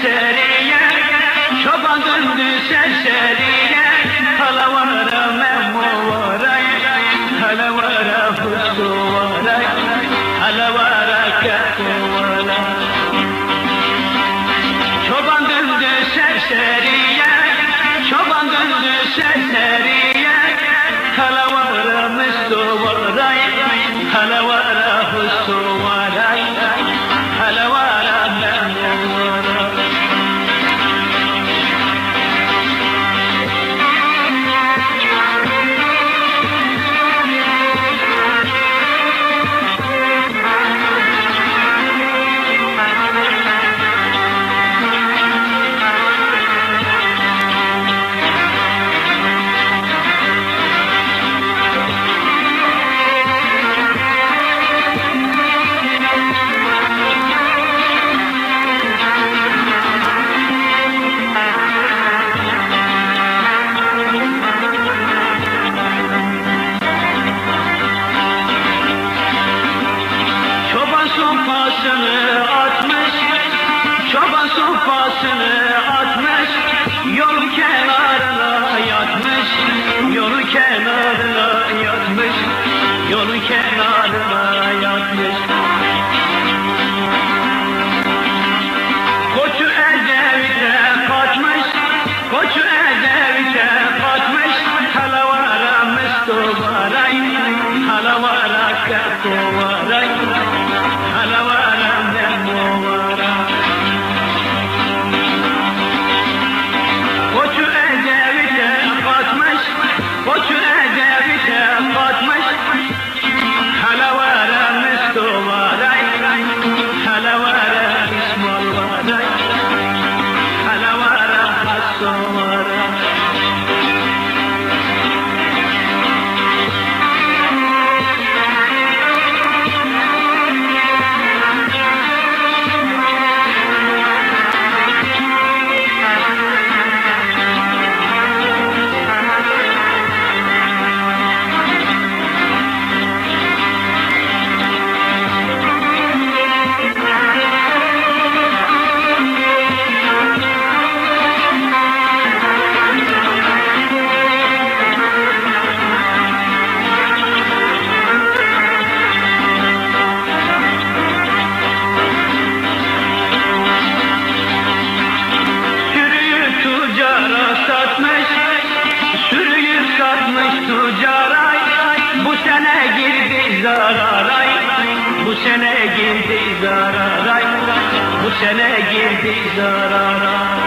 serseriye, çoban döndü serseriye. Halavara memuvaray, halavara husuvaray, halavara kefuvaray. Çoban döndü serseriye, çoban döndü serseriye. Halavara müstuvaray, halavara husuvaray, halavara memuvaray. Sopasını atmış, çoban sopasını atmış, yolun kenarına yatmış, yolun kenarına yatmış, yolun kenarına yatmış. Koçu Ecevit'e kaçmış, koçu Ecevit'e kaçmış, halavara müstuvaray, halavara kefuvaray, halavara memuvaray. Koçu Ecevit'e kaçmış, koçu Ecevit'e kaçmış, halavara müstuvaray, halavara ismuvaray, halavara hasuvaray. Tucaray, bu sene girdi zararay, bu sene girdi zararay, bu sene girdi zararay.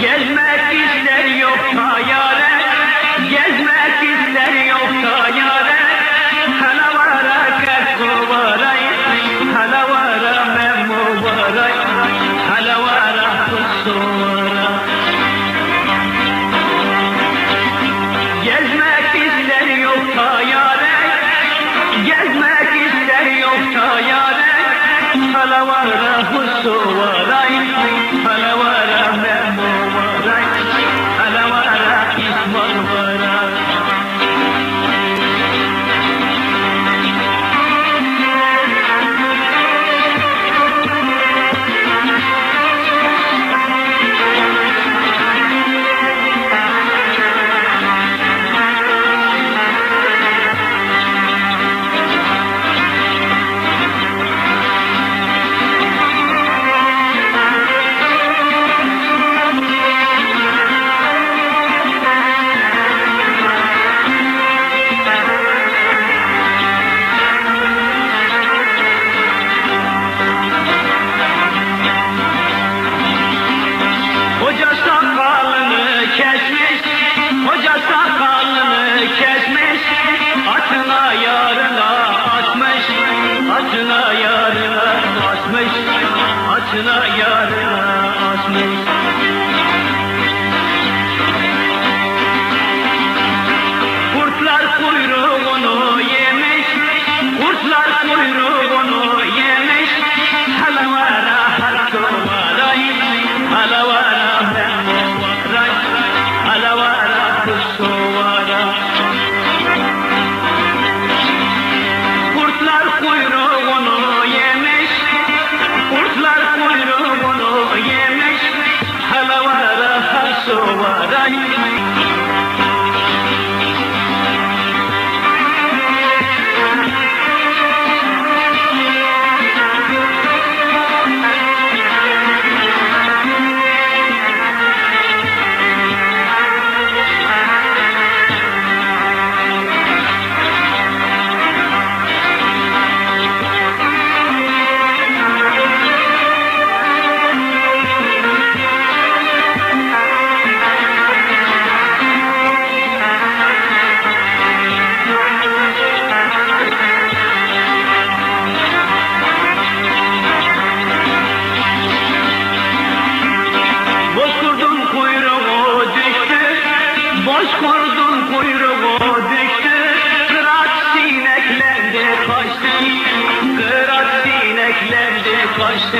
Gezmek ister yok tayare, gezmek ister yok tayare, halavara kefuvaray, halavara memuvaray, halavara husuvaray. Gezmek ister yok tayare, gezmek ister yok tayare, halavara husuvaray, halavara memuvaray, halavara ismuvaray. Hoca sakalını kesmiş, hoca sakalını kesmiş, atına yarına atmış, atına yarına atmış, atına yarına atmış. Kurtlar kuyruğunu yemiş, kurtlar kuyruğunu yemiş, halavara hasuvaray, halavara memuvaray, halavara husuvaray. Kurtlar kuyruğunu yemiş, kaçtı